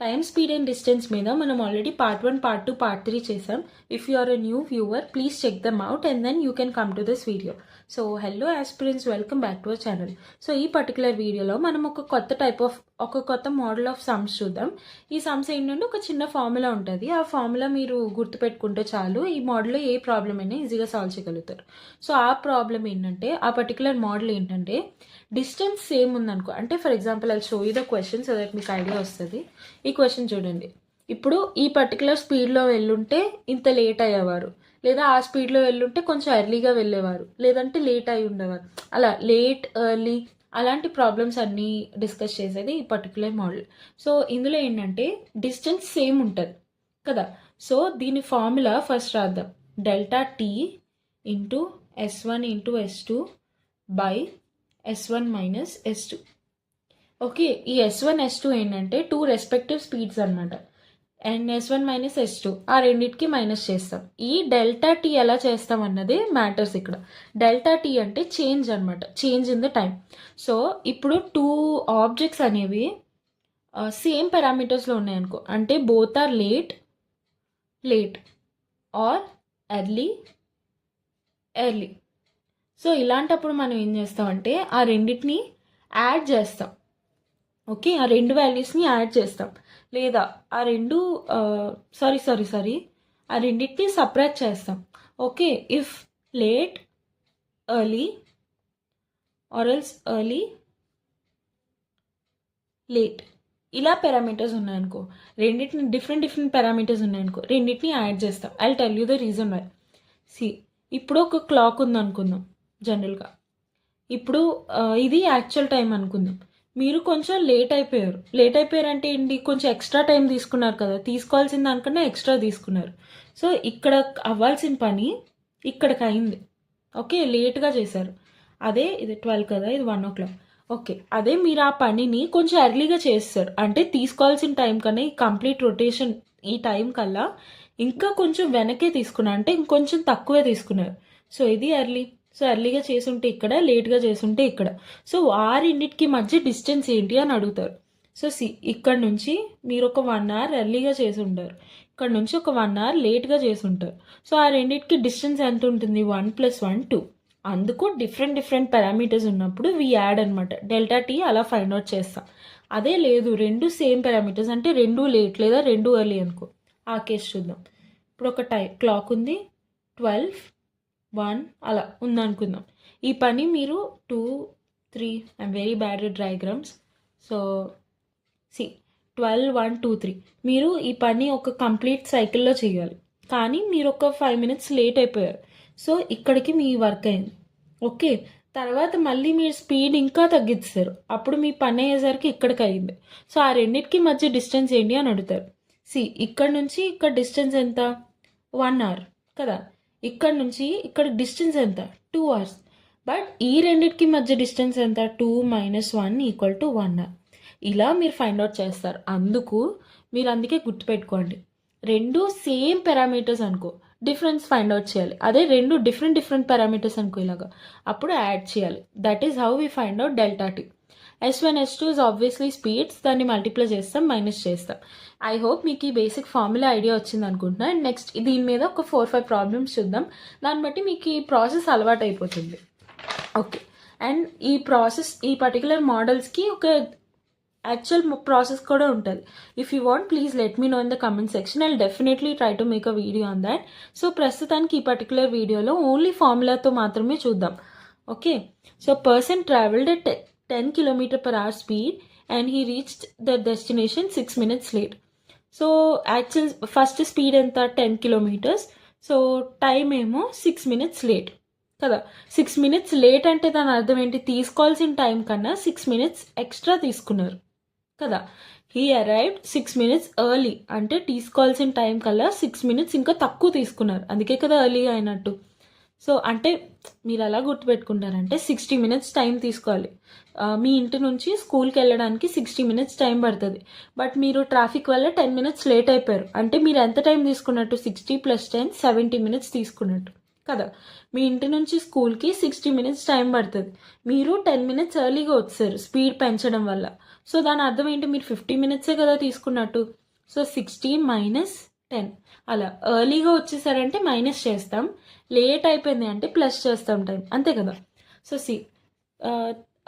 Time speed and distance మీద మనం already part 1, part 2, part 3 చేసాం. If you are a new viewer please check them out and then you can come to this video. So hello aspirants, welcome back to our channel. So ఈ particular వీడియోలో మనం ఒక కొత్త model of sums చూద్దాం. ఈ sums ఏంటంటే ఒక చిన్న ఫార్ములా ఉంటుంది. ఆ ఫార్ములా మీరు గుర్తుపెట్టుకుంటే చాలు, ఈ మోడల్లో ఏ ప్రాబ్లం అయినా ఈజీగా సాల్వ్ చేయగలుగుతారు. సో ఆ ప్రాబ్లం ఏంటంటే, ఆ పర్టికులర్ మోడల్ ఏంటంటే డిస్టెన్స్ సేమ్ ఉందనుకో. అంటే for example I show you the question so that మీకు ఐడియా వస్తుంది. ఈ క్వశ్చన్ చూడండి. ఇప్పుడు ఈ పర్టికులర్ స్పీడ్లో వెళ్ళుంటే ఇంత లేట్ అయ్యేవారు, లేదా ఆ స్పీడ్లో వెళ్ళుంటే కొంచెం ఎర్లీగా వెళ్ళేవారు, లేదంటే లేట్ అయి ఉండేవారు. అలా లేట్, ఎర్లీ అలాంటి ప్రాబ్లమ్స్ అన్నీ డిస్కస్ చేసేది ఈ పర్టికులర్ మోడల్. సో ఇందులో ఏంటంటే డిస్టెన్స్ సేమ్ ఉంటుంది కదా. సో దీని ఫార్ములా ఫస్ట్ రాద్దాం. Delta T into S1 into S2 by S1 minus S2. Okay, ఈ S1 S2 ఏంటంటే టూ రెస్పెక్టివ్ స్పీడ్స్ అనమాట. అండ్ S1 మైనస్ S2 ఆ రెండింటికి మైనస్ చేస్తాం. ఈ డెల్టా టీ ఎలా చేస్తాం అన్నది మ్యాటర్స్ ఇక్కడ. డెల్టా టీ అంటే చేంజ్ అనమాట, change in the time. So ఇప్పుడు టూ ఆబ్జెక్ట్స్ అనేవి సేమ్ పారామీటర్స్లో ఉన్నాయనుకో, అంటే both are late or early. So ఇలాంటప్పుడు మనం ఏం చేస్తామంటే ఆ రెండింటిని యాడ్ చేస్తాం. ఓకే, ఆ రెండు వాల్యూస్ని యాడ్ చేస్తాం, లేదా ఆ రెండు ఆ రెండింటిని సపరేట్ చేస్తాం. Okay, if late, early or else early, late ఇలా పారామీటర్స్ ఉన్నాయనుకో, రెండింటిని డిఫరెంట్ పారామీటర్స్ ఉన్నాయనుకో, రెండింటిని యాడ్ చేస్తాం. I tell you the reason why. ఇప్పుడు ఒక క్లాక్ ఉందనుకుందాం జనరల్గా. ఇప్పుడు ఇది యాక్చువల్ టైం అనుకుందాం. మీరు కొంచెం లేట్ అయిపోయారు అంటే ఏంటి, కొంచెం ఎక్స్ట్రా టైం తీసుకున్నారు కదా, తీసుకోవాల్సిన దానికన్నా ఎక్స్ట్రా తీసుకున్నారు. సో ఇక్కడ అవ్వాల్సిన పని ఇక్కడికి అయింది. ఓకే, లేట్గా చేశారు. అదే ఇది 12 కదా, ఇది 1 o'clock. ఓకే, అదే మీరు ఆ పనిని కొంచెం ఎర్లీగా చేస్తారు అంటే తీసుకోవాల్సిన టైం కన్నా ఈ కంప్లీట్ రొటేషన్ ఈ టైం కల్లా ఇంకా కొంచెం వెనకే తీసుకున్నారు, అంటే ఇంకొంచెం తక్కువే తీసుకున్నారు. సో ఇది ఎర్లీ. సో ఎర్లీగా చేసుంటే ఇక్కడ, లేట్గా చేసుంటే ఇక్కడ. సో ఆ రెండింటికి మధ్య డిస్టెన్స్ ఏంటి అని అడుగుతారు. సో ఇక్కడ నుంచి మీరు ఒక 1 hour ఎర్లీగా చేసి ఉంటారు, ఇక్కడ నుంచి ఒక 1 hour లేట్గా చేసి ఉంటారు. సో ఆ రెండింటికి డిస్టెన్స్ ఎంత ఉంటుంది? 1 + 1 2. అందుకు డిఫరెంట్ పారామీటర్స్ ఉన్నప్పుడు వి యాడ్ అనమాట. డెల్టా టీ అలా ఫైండ్ అవుట్ చేస్తాం. అదే లేదు, రెండు సేమ్ పారామీటర్స్ అంటే రెండు లేట్ లేదా రెండు ఎర్లీ అనుకో, ఆ కేసు చూద్దాం. ఇప్పుడు ఒక క్లాక్ ఉంది, 12, 1 అలా ఉందనుకుందాం. ఈ పని మీరు 2, 3 I'm very bad with diagrams. So 12, 1, 2, 3 మీరు ఈ పని ఒక కంప్లీట్ సైకిల్లో చేయాలి. కానీ మీరు ఒక 5 minutes లేట్ అయిపోయారు. సో ఇక్కడికి మీ వర్క్ అయింది. ఓకే, తర్వాత మళ్ళీ మీరు స్పీడ్ ఇంకా తగ్గిస్తారు, అప్పుడు మీ పని అయ్యేసరికి ఇక్కడికి అయింది. సో ఆ రెండింటికి మధ్య డిస్టెన్స్ ఏంటి అని అడుగుతారు. ఇక్కడ నుంచి ఇక్కడ డిస్టెన్స్ ఎంత? 1 hour కదా. ఇక్కడ నుంచి ఇక్కడ డిస్టెన్స్ ఎంత? 2 hours. బట్ ఈ రెండింటికి మధ్య డిస్టెన్స్ ఎంత? 2 - 1 = 1 hour. ఇలా మీరు ఫైండ్ అవుట్ చేస్తారు. అందుకే గుర్తుపెట్టుకోండి, రెండు సేమ్ పారామీటర్స్ అనుకో డిఫరెన్స్ ఫైండ్ అవుట్ చేయాలి. అదే రెండు డిఫరెంట్ పారామీటర్స్ అనుకో ఇలాగా, అప్పుడు యాడ్ చేయాలి. That is how we find out delta T. S1 S2 is obviously speeds, దాన్ని మల్టిప్లై చేస్తాం, మైనస్ చేస్తాం. ఐ హోప్ మీకు ఈ బేసిక్ ఫార్ములా ఐడియా వచ్చింది అనుకుంటున్నా. అండ్ నెక్స్ట్ దీని మీద ఒక 4-5 ప్రాబ్లమ్స్ చూద్దాం. దాన్ని బట్టి మీకు ఈ ప్రాసెస్ అలవాటు అయిపోతుంది. ఓకే, అండ్ ఈ పర్టికులర్ మోడల్స్కి ఒక యాక్చువల్ ప్రాసెస్ కూడా ఉంటుంది. If you want please let me know in the comment section. I definitely try to make a video on that. So ప్రస్తుతానికి ఈ పర్టికులర్ వీడియోలో ఓన్లీ ఫార్ములాతో మాత్రమే చూద్దాం. Okay, so person travelled at 10 km/h speed and he reached the destination 6 minutes late. So actual first speed ఎంత? 10 kilometers. So time ఏమో 6 minutes late కదా. 6 minutes late అంటే దాని అర్థం ఏంటి? తీసుకోవాల్సిన టైం కన్నా 6 minutes ఎక్స్ట్రా తీసుకున్నారు కదా. హీ అరైవ్డ్ 6 minutes ఎర్లీ అంటే తీసుకోవాల్సిన టైం కల్లా 6 minutes ఇంకా తక్కువ తీసుకున్నారు, అందుకే కదా ఎర్లీ అయినట్టు. సో అంటే మీరు ఎలా గుర్తుపెట్టుకుంటారంటే 60 minutes టైం తీసుకోవాలి. మీ ఇంటి నుంచి స్కూల్కి వెళ్ళడానికి 60 minutes టైం పడుతుంది. బట్ మీరు ట్రాఫిక్ వల్ల 10 minutes లేట్ అయిపోయారు అంటే మీరు ఎంత టైం తీసుకున్నట్టు? 60 + 10 70 minutes తీసుకున్నట్టు కదా. మీ ఇంటి నుంచి స్కూల్కి 60 మినిట్స్ టైం పడుతుంది, మీరు 10 మినిట్స్ ఎర్లీగా వచ్చారు స్పీడ్ పెంచడం వల్ల. సో దాని అర్థం ఏంటి, మీరు 50 మినిట్సే కదా తీసుకున్నట్టు. సో 60 మైనస్ 10, అలా ఎర్లీగా వచ్చేసారంటే మైనస్ చేస్తాం, లేట్ అయిపోయింది అంటే ప్లస్ చేస్తాం టైం, అంతే కదా. సో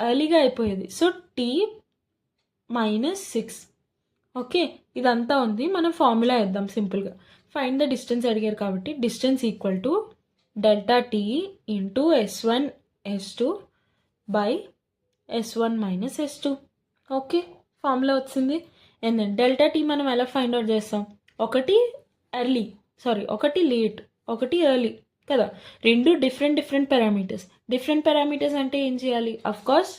ఎర్లీగా అయిపోయేది, సో టీ -6. ఓకే, ఇదంతా ఉంది. మనం ఫార్ములా వేద్దాం సింపుల్గా. ఫైండ్ ద డిస్టెన్స్ అడిగారు కాబట్టి distance equal to delta T into S1 S2 by S1 minus S2. Okay, formula వచ్చింది. అండ్ దెన్ డెల్టా టీ మనం ఎలా ఫైండ్ అవుట్ చేస్తాం, ఒకటి లేట్, ఒకటి ఎర్లీ కదా. రెండు డిఫరెంట్ పారామీటర్స్ అంటే ఏం చేయాలి, అఫ్కోర్స్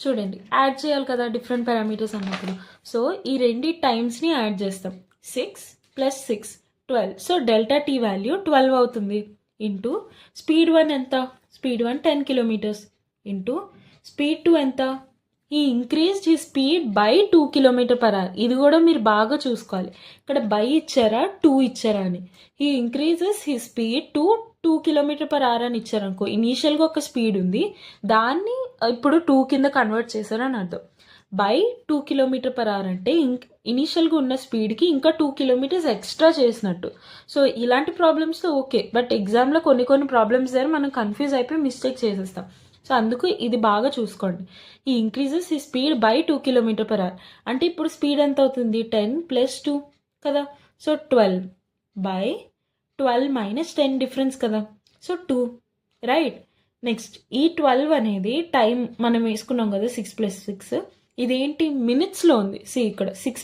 చూడండి యాడ్ చేయాలి కదా డిఫరెంట్ పారామీటర్స్ అన్నప్పుడు. సో ఈ రెండు టైమ్స్ని యాడ్ చేస్తాం, 6 + 6 12. సో డెల్టా టీ వాల్యూ 12 అవుతుంది. ఇంటూ స్పీడ్ 1 ఎంత, స్పీడ్ 1 10 కిలోమీటర్స్, ఇంటూ స్పీడ్ 2 ఎంత, ఈ increased he speed by 2 km/h. ఇది కూడా మీరు బాగా చూసుకోవాలి, ఇక్కడ బై ఇచ్చారా 2 ఇచ్చారా అని. He increases he speed to 2 km/h అని ఇచ్చారనుకో, ఇనీషియల్గా ఒక స్పీడ్ ఉంది, దాన్ని ఇప్పుడు 2 కింద కన్వర్ట్ చేశారని అర్థం. బై 2 km/h అంటే ఇనీషియల్గా ఉన్న స్పీడ్కి ఇంకా 2 kilometers ఎక్స్ట్రా చేసినట్టు. సో ఇలాంటి ప్రాబ్లమ్స్తో ఓకే, బట్ ఎగ్జామ్లో కొన్ని ప్రాబ్లమ్స్ దగ్గర మనం కన్ఫ్యూజ్ అయిపోయి మిస్టేక్ చేసేస్తాం. సో అందుకు ఇది బాగా చూసుకోండి. ఈ ఇంక్రీజెస్ ఈ స్పీడ్ బై 2 km/h అంటే ఇప్పుడు స్పీడ్ ఎంత అవుతుంది, 10 + 2 కదా. సో 12 బై 12 మైనస్ 10 డిఫరెన్స్ కదా, సో 2, రైట్. నెక్స్ట్ ఈ 12 అనేది టైం మనం వేసుకున్నాం కదా, 6 + 6, ఇదేంటి మినిట్స్లో ఉంది. ఇక్కడ 6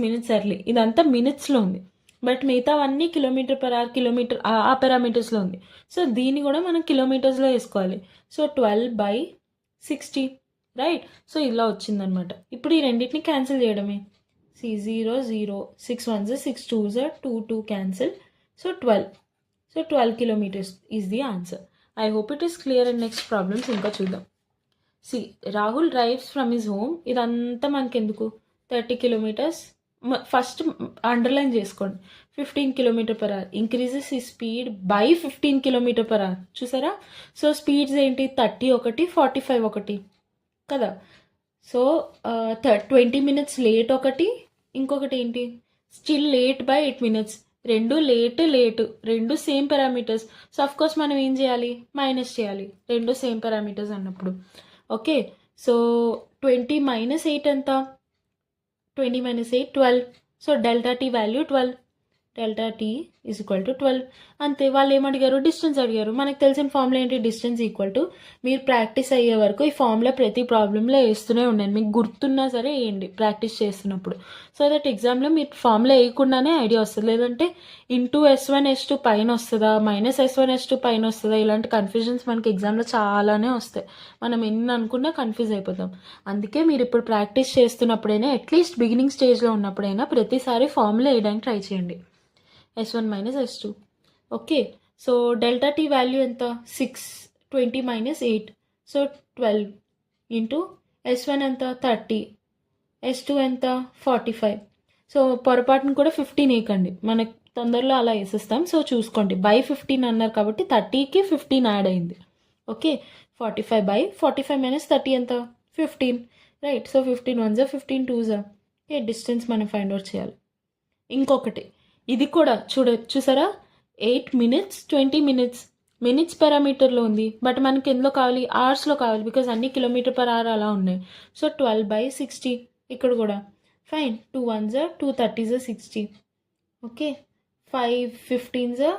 మినిట్స్ ఎర్లీ, ఇదంతా మినిట్స్లో ఉంది. బట్ మిగతావన్నీ km/h కిలోమీటర్ ఆ పారామీటర్స్లో ఉంది. సో దీన్ని కూడా మనం కిలోమీటర్స్లో వేసుకోవాలి. So 12/60, right. సో ఇలా వచ్చిందనమాట. ఇప్పుడు ఈ రెండింటిని క్యాన్సిల్ చేయడమే. 0 0 6 1 6 2 2 2 cancel. So 12 kilometers is the answer. I hope it is clear. And next problems ఇంకా చూద్దాం. Rahul drives from his home, ఇదంతా మనకి ఎందుకు, 30 kilometers. ఫస్ట్ అండర్లైన్ చేసుకోండి, 15 km/h ఇంక్రీజెస్ ఈ స్పీడ్ బై 15 km/h. చూసారా. సో స్పీడ్స్ ఏంటి, 30 ఒకటి, 45 ఒకటి కదా. సో 20 minutes లేట్ ఒకటి, ఇంకొకటి ఏంటి స్టిల్ లేట్ బై 8 minutes. రెండు లేట్ రెండు సేమ్ పారామీటర్స్. సో అఫ్కోర్స్ మనం ఏం చేయాలి, మైనస్ చేయాలి, రెండు సేమ్ పారామీటర్స్ అన్నప్పుడు. ఓకే, సో 20 - 8 ఎంత, 20 - 8 12. So delta T value 12, delta T is equal to 12. అంతే. వాళ్ళు ఏమడిగారు, డిస్టెన్స్ అడిగారు. మనకు తెలిసిన ఫార్ములా ఏంటి, డిస్టెన్స్ ఈక్వల్ టు, మీరు ప్రాక్టీస్ అయ్యే వరకు ఈ ఫార్ములా ప్రతి ప్రాబ్లంలో వేస్తూనే ఉండండి, మీకు గుర్తున్నా సరే వేయండి ప్రాక్టీస్ చేస్తున్నప్పుడు. సో దట్ ఎగ్జామ్లో మీరు ఫార్ములా వేయకుండానే ఐడియా వస్తుంది. లేదంటే ఇంటూ S1 S2 పైన వస్తుందా, -S1 S2 పైన వస్తుందా, ఇలాంటి కన్ఫ్యూజన్స్ మనకి ఎగ్జామ్లో చాలానే వస్తాయి. మనం ఎన్ని అనుకున్నా కన్ఫ్యూజ్ అయిపోతాం. అందుకే మీరు ఇప్పుడు ప్రాక్టీస్ చేస్తున్నప్పుడైనా, అట్లీస్ట్ బిగినింగ్ స్టేజ్లో ఉన్నప్పుడైనా ప్రతిసారి ఫార్ములా వేయడానికి ట్రై చేయండి, S1 - S2. Okay, so delta T value ఎంత, 6, 20 - 8, సో 12 ఇంటూ S1 ఎంత, 30, S2 ఎంత, 45. సో పొరపాటును కూడా 15 వేయకండి, మనకు తొందరలో అలా వేసేస్తాం. సో చూసుకోండి, బై 15 అన్నారు కాబట్టి 30కి 15 యాడ్ అయింది. ఓకే, 45 బై 45 - 30 ఎంత, 15, రైట్. సో 15 1 15 2 ఓకే, డిస్టెన్స్ మనం ఫైండ్ అవుట్ చేయాలి. ఇంకొకటి ఇది కూడా చూసారా, 8 minutes 20 minutes, మినిట్స్ పారామీటర్లో ఉంది, బట్ మనకి ఎందులో కావాలి, అవర్స్లో కావాలి, బికాజ్ అన్ని km/h అలా ఉన్నాయి. సో 12/60 ఇక్కడ కూడా fine. 2 1 2 30 60. Okay, 5 15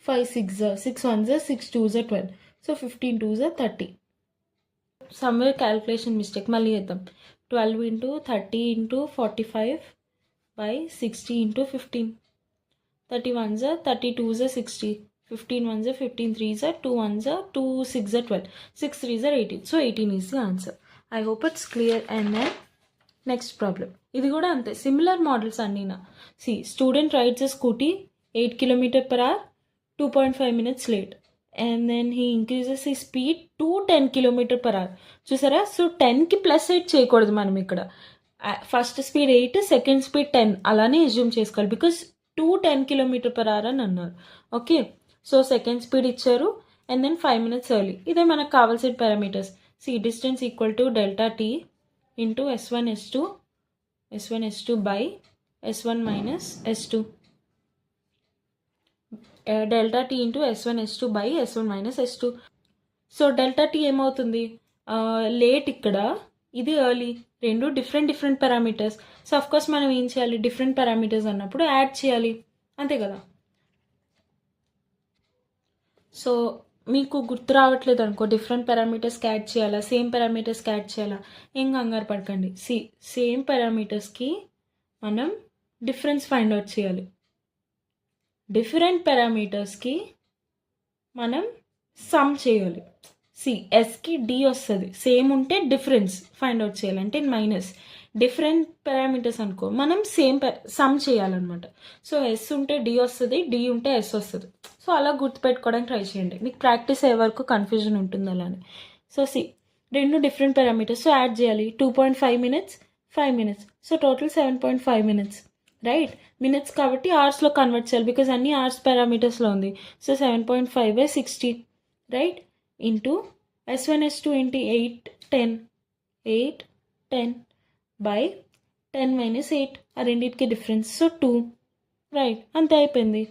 5 6 6 1 6 2 12. So 15 2 30. Somewhere calculation mistake, మళ్ళీ చేద్దాం. 12 × 30 × 45/60 × 15. 31 32 60, 15 1 15 3 2 1 2 6 12, 6 3 18. So 18 is the answer. I hope it's clear. And then next problem. ఇది కూడా అంతే, సిమిలర్ మోడల్స్ అన్నీనా. Student rides a scooty 8 km/h, 2.5 minutes late, and then he increases his speed to 10 km/h. చూసారా. So 10కి +8 చేయకూడదు మనం ఇక్కడ. ఫస్ట్ స్పీడ్ 8, సెకండ్ స్పీడ్ 10 అలానే అజ్యూమ్ చేసుకోవాలి, బికాస్ 10 km/h అని అన్నారు. ఓకే, సో సెకండ్ స్పీడ్ ఇచ్చారు అండ్ దెన్ 5 minutes ఎర్లీ. ఇదే మనకు కావాల్సిన పారామీటర్స్. సి distance equal to delta T into S1 S2 by S1 minus S2. Delta T into S1 S2 by S1 minus S2. So delta T ఏమవుతుంది, late ఇక్కడ, ఇది early, రెండు different parameters. So of course మనం ఏం చేయాలి, different parameters అన్నప్పుడు add చేయాలి, అంతే కదా. సో మీకు గుర్తు రావట్లేదు అనుకో, డిఫరెంట్ పారామీటర్స్కి యాడ్ చేయాలా, సేమ్ పారామీటర్స్కి యాడ్ చేయాలా, ఏం కంగారు పడకండి. సేమ్ పారామీటర్స్కి మనం డిఫరెన్స్ ఫైండ్ అవుట్ చేయాలి, డిఫరెంట్ పారామీటర్స్కి మనం సమ్ చేయాలి. ఎస్కి డి వస్తుంది, సేమ్ ఉంటే డిఫరెన్స్ ఫైండ్ అవుట్ చేయాలి, అంటే మైనస్. డిఫరెంట్ పారామీటర్స్ అనుకో మనం సేమ్ సమ్ చేయాలన్నమాట. సో ఎస్ ఉంటే డి వస్తుంది, డి ఉంటే ఎస్ వస్తుంది. సో అలా గుర్తుపెట్టుకోవడానికి ట్రై చేయండి, మీకు ప్రాక్టీస్ అయ్యే వరకు కన్ఫ్యూజన్ ఉంటుంది అలానే. సో రెండు డిఫరెంట్ పారామీటర్స్, సో యాడ్ చేయాలి. 2.5 minutes 5 minutes, so total 7.5 minutes, right. Minutes కాబట్టి అవర్స్లో కన్వర్ట్ చేయాలి, బికాజ్ అన్ని అవర్స్ పారామీటర్స్లో ఉంది. So 7.5/60, right, into S1 S2 into 8 10 by 10 - 8, ఆ రెండింటికి డిఫరెన్స్. సో 2, రైట్, అంతే అయిపోయింది.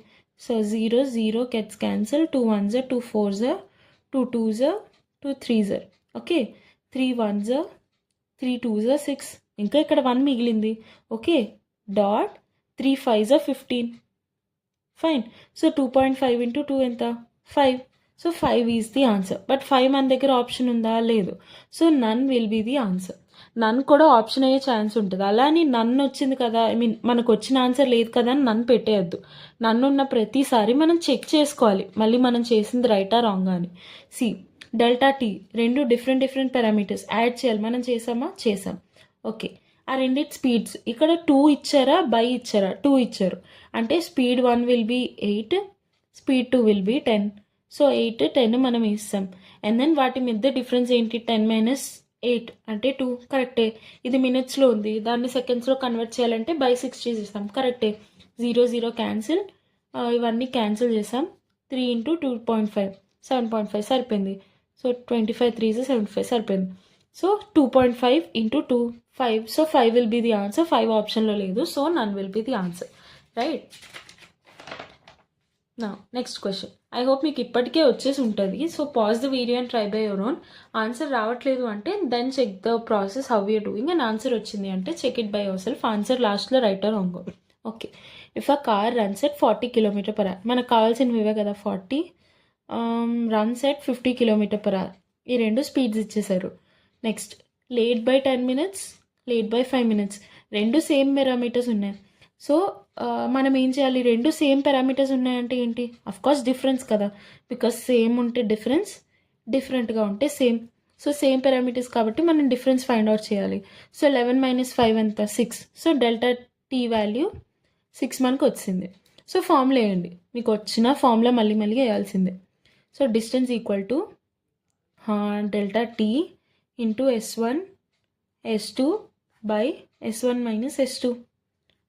So 0 gets cancel, 2 1s 2 4s 2 2s 2 3s, okay. 3 1s 3 2s 6, ఇంకా ఇక్కడ 1 మిగిలింది, okay. Dot 3 5s 15, fine. So 2.5 into 2 ఎంత, 5. So 5 is the answer. But 5 మన దగ్గర ఆప్షన్ ఉందా, లేదు. So none will be the answer. None కూడా ఆప్షన్ అయ్యే ఛాన్స్ ఉంటుంది. అలా అని నన్ను వచ్చింది కదా, మనకు వచ్చిన ఆన్సర్ లేదు కదా అని నన్ను పెట్టేయద్దు. నన్ను ఉన్న ప్రతిసారి మనం చెక్ చేసుకోవాలి, మళ్ళీ మనం చేసింది రైటా రాంగా అని. డెల్టా టీ, రెండు డిఫరెంట్ పారామీటర్స్ యాడ్ చేయాలి. మనం చేసాం, ఓకే. ఆ రెండింటి స్పీడ్స్, ఇక్కడ 2 ఇచ్చారా, బై ఇచ్చారా, 2 ఇచ్చారు, అంటే speed 1 will be 8, speed 2 will be 10. So 8 10 మనం ఇస్తాం, అండ్ దెన్ వాటి మధ్య డిఫరెన్స్ ఏంటి, 10 - 8 అంటే 2, కరెక్టే. ఇది మినిట్స్లో ఉంది, దాన్ని సెకండ్స్లో కన్వర్ట్ చేయాలంటే బై 60 ఇస్తాం, కరెక్టే. 0 క్యాన్సిల్, ఇవన్నీ క్యాన్సిల్ చేసాం. 3 ఇంటూ 2.5 7.5 సరిపోయింది. సో 25 3s 75 సరిపోయింది. So 2.5 into 2 5, so 5 will be the answer. 5 ఆప్షన్లో లేదు, so none will be the answer, right. నా నెక్స్ట్ క్వశ్చన్, ఐ హోప్ మీకు ఇప్పటికే వచ్చేసి ఉంటుంది. So pause the video and try by your own. Answer రావట్లేదు అంటే then check the process how you're doing, and answer వచ్చింది అంటే check it by yourself. Answer లాస్ట్లో right or wrong, okay. If a car runs at 40 km/h, మనకు కావాల్సినవి ఇవే కదా, 40 runs at 50 km/h, ఈ రెండు స్పీడ్స్ ఇచ్చేసారు. Next late by 10 minutes, late by 5 minutes, రెండు సేమ్ పారామీటర్స్ ఉన్నాయి. సో మనం ఏం చేయాలి, రెండు సేమ్ పారామీటర్స్ ఉన్నాయంటే ఏంటి, అఫ్కోర్స్ డిఫరెన్స్ కదా, బికాస్ సేమ్ ఉంటే డిఫరెన్స్, డిఫరెంట్గా ఉంటే సేమ్. సో సేమ్ పారామీటర్స్ కాబట్టి మనం డిఫరెన్స్ ఫైండ్ అవుట్ చేయాలి. సో 11 - 5 ఎంత, 6. సో డెల్టా టీ వాల్యూ 6 మనకు వచ్చింది. సో ఫార్ములా వేయండి, మీకు వచ్చిన ఫార్ములా మళ్ళీ వేయాల్సిందే. So distance equal to delta T into S1 S2 by S1 minus S2,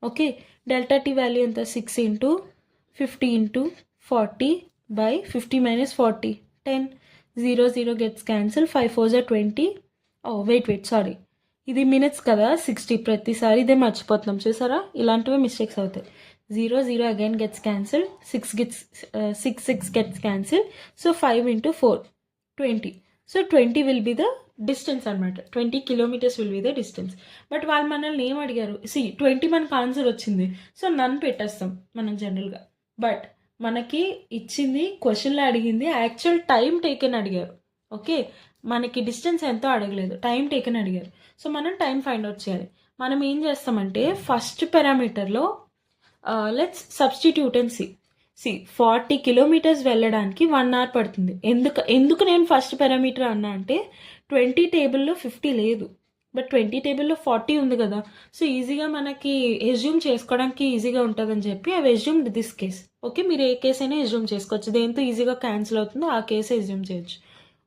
okay. Delta T value ఎంత, 6 into 50 into 40 by 50 - 40 10. 0 gets cancel, 5 4s 20. Wait sorry, ఇది minutes కదా, 60. ప్రతిసారి ఇదే మర్చిపోతున్నాం, చూసారా, ఇలాంటివే మిస్టేక్స్ అవుతాయి. 0 again gets cancel, 6 gets cancel. So 5 into 4 20. So 20 will be the distance అనమాట, 20 kilometers will be the distance. But వాళ్ళు మనల్ని ఏం అడిగారు, 20 మనకు ఆన్సర్ వచ్చింది, సో నన్ను పెట్టేస్తాం మనం జనరల్గా. బట్ మనకి ఇచ్చింది, క్వశ్చన్లో అడిగింది యాక్చువల్ టైం టేకెన్ అడిగారు, ఓకే. మనకి డిస్టెన్స్ ఎంతో అడగలేదు, టైం టేకెన్ అడిగారు. సో మనం టైం ఫైండ్ అవుట్ చేయాలి. మనం ఏం చేస్తామంటే ఫస్ట్ పారామీటర్లో let's substitute and c 40 kilometers వెళ్ళడానికి 1 hour పడుతుంది. ఎందుకు నేను ఫస్ట్ పారామీటర్ అన్నా అంటే 20 టేబుల్లో 50 లేదు, బట్ 20 టేబుల్లో 40 ఉంది కదా. సో ఈజీగా మనకి ఎజ్యూమ్ చేసుకోవడానికి ఈజీగా ఉంటుందని చెప్పి అవి ఎజ్యూమ్ దిస్ కేస్, ఓకే. మీరు ఏ కేసు అయినా ఎజ్యూమ్ చేసుకోవచ్చు, దేంతో ఈజీగా క్యాన్సిల్ అవుతుందో ఆ కేసు ఎజ్యూమ్ చేయొచ్చు,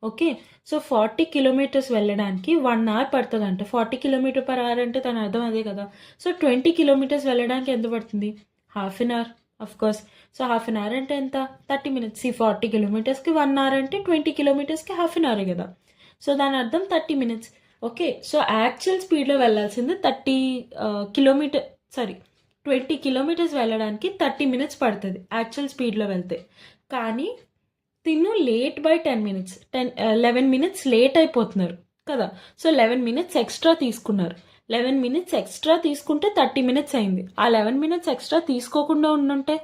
ఓకే. సో 40 kilometers వెళ్ళడానికి 1 hour పడుతుంది అంటే 40 km/h అంటే దాని అర్థం అదే కదా. సో 20 kilometers వెళ్ళడానికి ఎంత పడుతుంది, ½ an hour, of course. So half an hour అంటే ఎంత? 30 మినిట్స్. ఈ 40 కిలోమీటర్స్కి 1 అవర్ అంటే 20 కిలోమీటర్స్కి హాఫ్ అన్ అవరే కదా. సో దాని అర్థం 30 మినిట్స్. ఓకే, సో యాక్చువల్ స్పీడ్లో వెళ్ళాల్సింది 20 కిలోమీటర్స్ వెళ్ళడానికి 30 మినిట్స్ పడుతుంది యాక్చువల్ స్పీడ్లో వెళ్తే. కానీ తిను late by 10 minutes 11 minutes late అయిపోతున్నారు కదా. సో 11 మినిట్స్ ఎక్స్ట్రా తీసుకున్నారు. 11 మినిట్స్ ఎక్స్ట్రా తీసుకుంటే 30 మినిట్స్ అయింది. ఆ 11 మినిట్స్ ఎక్స్ట్రా తీసుకోకుండా ఉండుంటే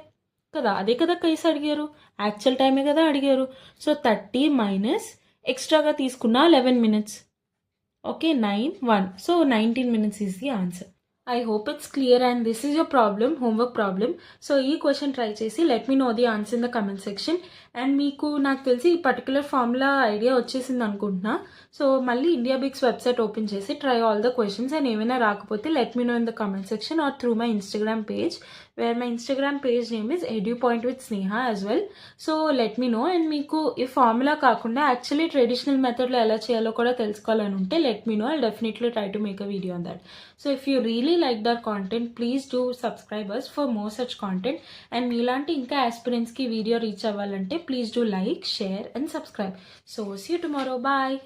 కదా, అదే కదా కేసు అడిగారు, యాక్చువల్ టైమే కదా అడిగారు. సో 30 మైనస్ ఎక్స్ట్రాగా తీసుకున్న 11 minutes. Okay, 9, 1. So 19 minutes is the answer. I hope it's clear and this is your problem, homework problem. So ఈ క్వశ్చన్ ట్రై చేసి let me know the answer in the comment section. And మీకు నాకు తెలిసి ఈ particular formula idea వచ్చేసింది అనుకుంటున్నా. So మళ్ళీ India Biggs website open చేసి try all the questions and ఏమైనా రాకపోతే let me know in the comment section or through my Instagram page, where my Instagram page name is edupoint with Sneha as well. So let me know. And మీకు ఈ formula కాకుండా actually traditional మెథడ్లో ఎలా చేయాలో కూడా తెలుసుకోవాలని ఉంటే let me know. I'll definitely try to make a video on that. So if you really like that content, please do subscribe us for more such content. And మీలాంటి ఇంకా aspirants కి video reach అవ్వాలంటే please do like, share and subscribe. So see you tomorrow. Bye.